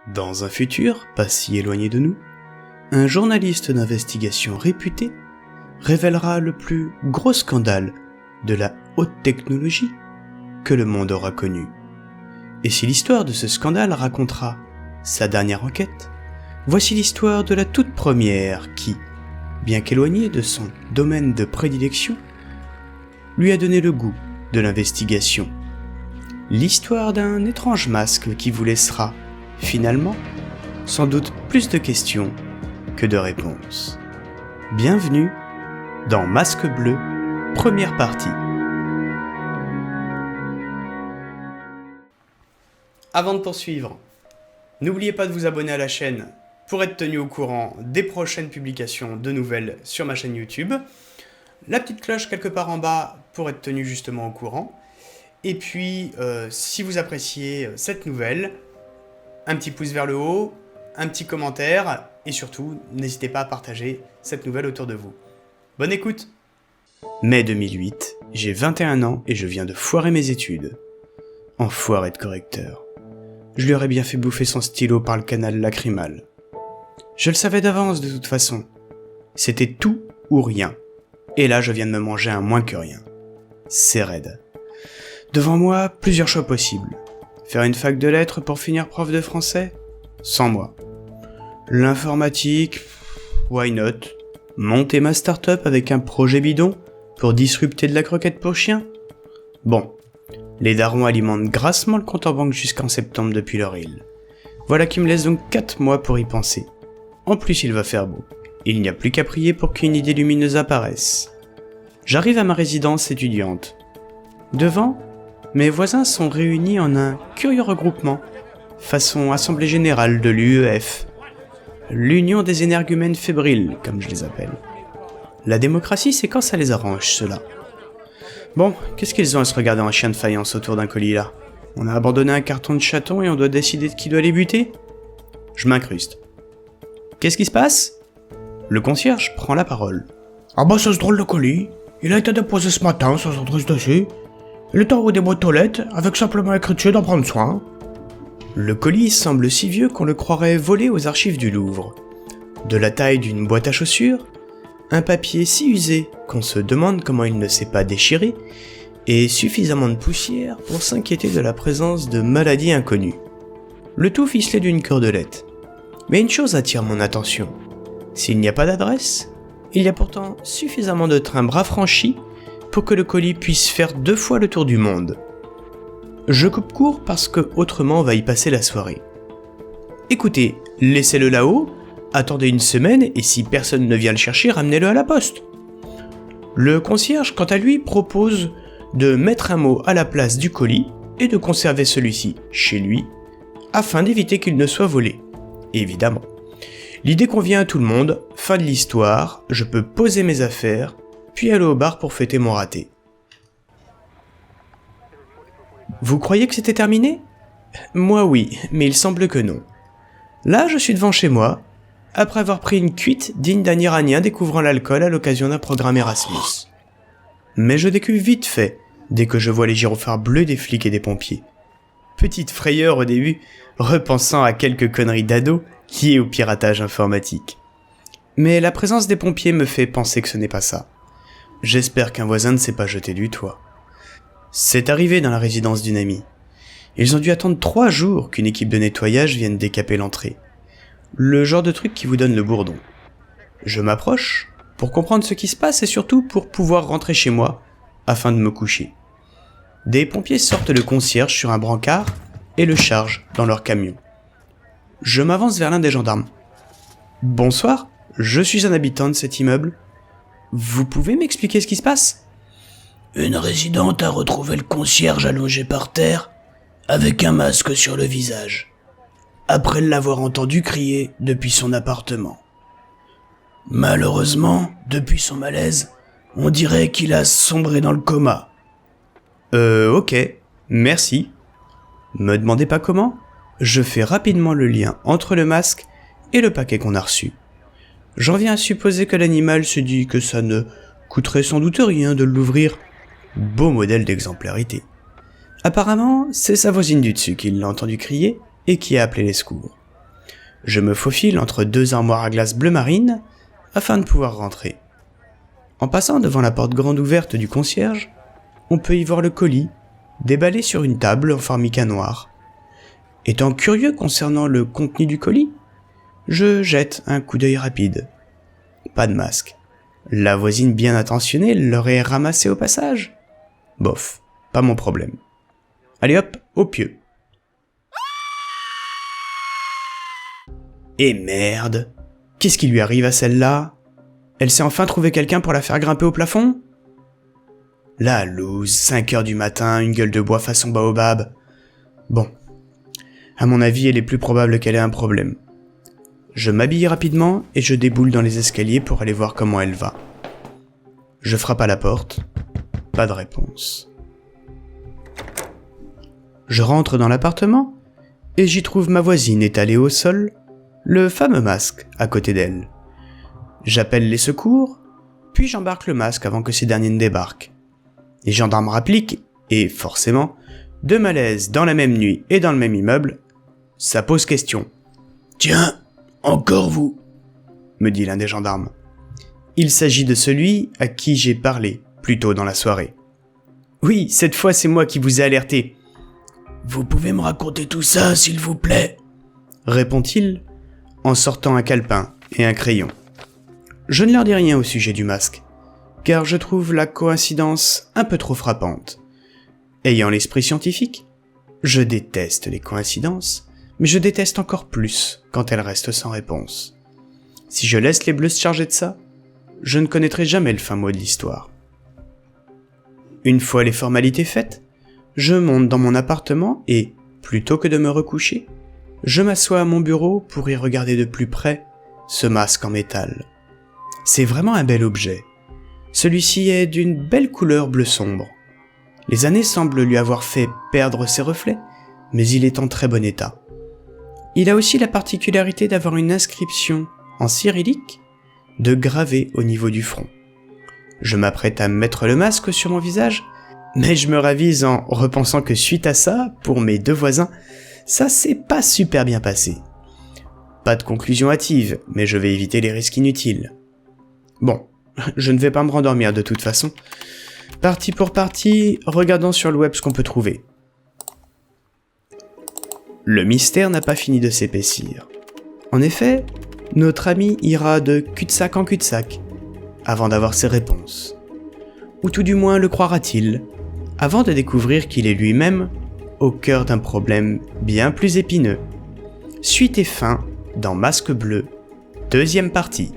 Dans un futur, pas si éloigné de nous, un journaliste d'investigation réputé révélera le plus gros scandale de la haute technologie que le monde aura connu. Et si l'histoire de ce scandale racontera sa dernière enquête, voici l'histoire de la toute première qui, bien qu'éloignée de son domaine de prédilection, lui a donné le goût de l'investigation. L'histoire d'un étrange masque qui vous laissera, finalement, sans doute plus de questions que de réponses. Bienvenue dans Masque Bleu, première partie. Avant de poursuivre, n'oubliez pas de vous abonner à la chaîne pour être tenu au courant des prochaines publications de nouvelles sur ma chaîne YouTube. La petite cloche quelque part en bas pour être tenu justement au courant. Et puis, si vous appréciez cette nouvelle, un petit pouce vers le haut, un petit commentaire, et surtout, n'hésitez pas à partager cette nouvelle autour de vous. Bonne écoute! Mai 2008, j'ai 21 ans et je viens de foirer mes études. Enfoiré de correcteur. Je lui aurais bien fait bouffer son stylo par le canal lacrymal. Je le savais d'avance de toute façon. C'était tout ou rien. Et là, je viens de me manger un moins que rien. C'est raide. Devant moi, plusieurs choix possibles. Faire une fac de lettres pour finir prof de français ? Sans moi. L'informatique ? Why not ? Monter ma start-up avec un projet bidon pour disrupter de la croquette pour chien ? Bon. Les darons alimentent grassement le compte en banque jusqu'en septembre depuis leur île. Voilà qui me laisse donc 4 mois pour y penser. En plus, il va faire beau. Il n'y a plus qu'à prier pour qu'une idée lumineuse apparaisse. J'arrive à ma résidence étudiante. Devant, mes voisins sont réunis en un curieux regroupement, façon assemblée générale de l'UEF, l'Union des énergumènes fébriles, comme je les appelle. La démocratie, c'est quand ça les arrange, ceux-là. Bon, qu'est-ce qu'ils ont à se regarder en chien de faïence autour d'un colis là ? On a abandonné un carton de chaton et on doit décider de qui doit les buter ? Je m'incruste. Qu'est-ce qui se passe ? Le concierge prend la parole. Ah bah c'est ce drôle de colis, il a été déposé ce matin sans adresse dessus. Il est en haut des boîtes aux lettres, avec simplement écrit dessus d'en prendre soin. Le colis semble si vieux qu'on le croirait volé aux archives du Louvre. De la taille d'une boîte à chaussures, un papier si usé qu'on se demande comment il ne s'est pas déchiré, et suffisamment de poussière pour s'inquiéter de la présence de maladies inconnues. Le tout ficelé d'une cordelette. Mais une chose attire mon attention. S'il n'y a pas d'adresse, il y a pourtant suffisamment de timbres affranchis pour que le colis puisse faire 2 fois le tour du monde. Je coupe court parce que autrement on va y passer la soirée. Écoutez, laissez-le là-haut, attendez une semaine et si personne ne vient le chercher, ramenez-le à la poste. Le concierge, quant à lui, propose de mettre un mot à la place du colis et de conserver celui-ci chez lui, afin d'éviter qu'il ne soit volé. Évidemment. L'idée convient à tout le monde, fin de l'histoire, je peux poser mes affaires, puis aller au bar pour fêter mon raté. Vous croyez que c'était terminé ? Moi oui, mais il semble que non. Là, je suis devant chez moi, après avoir pris une cuite digne d'un Iranien découvrant l'alcool à l'occasion d'un programme Erasmus. Mais je décuve vite fait, dès que je vois les gyrophares bleus des flics et des pompiers. Petite frayeur au début, repensant à quelques conneries d'ado liées au piratage informatique. Mais la présence des pompiers me fait penser que ce n'est pas ça. J'espère qu'un voisin ne s'est pas jeté du toit. C'est arrivé dans la résidence d'une amie. Ils ont dû attendre 3 jours qu'une équipe de nettoyage vienne décaper l'entrée. Le genre de truc qui vous donne le bourdon. Je m'approche pour comprendre ce qui se passe et surtout pour pouvoir rentrer chez moi afin de me coucher. Des pompiers sortent le concierge sur un brancard et le chargent dans leur camion. Je m'avance vers l'un des gendarmes. « Bonsoir, je suis un habitant de cet immeuble. Vous pouvez m'expliquer ce qui se passe ? » Une résidente a retrouvé le concierge allongé par terre, avec un masque sur le visage, après l'avoir entendu crier depuis son appartement. Malheureusement, depuis son malaise, on dirait qu'il a sombré dans le coma. Ok, merci. Me demandez pas comment ? Je fais rapidement le lien entre le masque et le paquet qu'on a reçu. J'en viens à supposer que l'animal se dit que ça ne coûterait sans doute rien de l'ouvrir. Beau modèle d'exemplarité. Apparemment, c'est sa voisine du dessus qui l'a entendu crier et qui a appelé les secours. Je me faufile entre 2 armoires à glace bleu marine afin de pouvoir rentrer. En passant devant la porte grande ouverte du concierge, on peut y voir le colis, déballé sur une table en formica noir. Étant curieux concernant le contenu du colis, je jette un coup d'œil rapide. Pas de masque. La voisine bien intentionnée l'aurait ramassé au passage. Bof, pas mon problème. Allez hop, au pieu. Et merde, qu'est-ce qui lui arrive à celle-là ? Elle s'est enfin trouvé quelqu'un pour la faire grimper au plafond ? La loose, 5h du matin, une gueule de bois façon baobab. Bon, à mon avis, il est plus probable qu'elle ait un problème. Je m'habille rapidement et je déboule dans les escaliers pour aller voir comment elle va. Je frappe à la porte, pas de réponse. Je rentre dans l'appartement et j'y trouve ma voisine étalée au sol, le fameux masque à côté d'elle. J'appelle les secours, puis j'embarque le masque avant que ces derniers ne débarquent. Les gendarmes rappliquent et, forcément, de malaise dans la même nuit et dans le même immeuble, ça pose question. « Tiens, encore vous ?» me dit l'un des gendarmes. Il s'agit de celui à qui j'ai parlé plus tôt dans la soirée. « Oui, cette fois c'est moi qui vous ai alerté. »« Vous pouvez me raconter tout ça, s'il vous plaît ?» répond-il en sortant un calepin et un crayon. Je ne leur dis rien au sujet du masque, car je trouve la coïncidence un peu trop frappante. Ayant l'esprit scientifique, je déteste les coïncidences, mais je déteste encore plus quand elles restent sans réponse. Si je laisse les bleus se charger de ça, je ne connaîtrai jamais le fin mot de l'histoire. Une fois les formalités faites, je monte dans mon appartement et, plutôt que de me recoucher, je m'assois à mon bureau pour y regarder de plus près ce masque en métal. C'est vraiment un bel objet. Celui-ci est d'une belle couleur bleu sombre. Les années semblent lui avoir fait perdre ses reflets, mais il est en très bon état. Il a aussi la particularité d'avoir une inscription en cyrillique de gravé au niveau du front. Je m'apprête à mettre le masque sur mon visage, mais je me ravise en repensant que suite à ça, pour mes 2 voisins, ça s'est pas super bien passé. Pas de conclusion hâtive, mais je vais éviter les risques inutiles. Bon, je ne vais pas me rendormir de toute façon. Partie pour partie, regardons sur le web ce qu'on peut trouver. Le mystère n'a pas fini de s'épaissir. En effet, notre ami ira de cul-de-sac en cul-de-sac, avant d'avoir ses réponses. Ou tout du moins le croira-t-il, avant de découvrir qu'il est lui-même au cœur d'un problème bien plus épineux. Suite et fin dans Masque Bleu, 2e partie.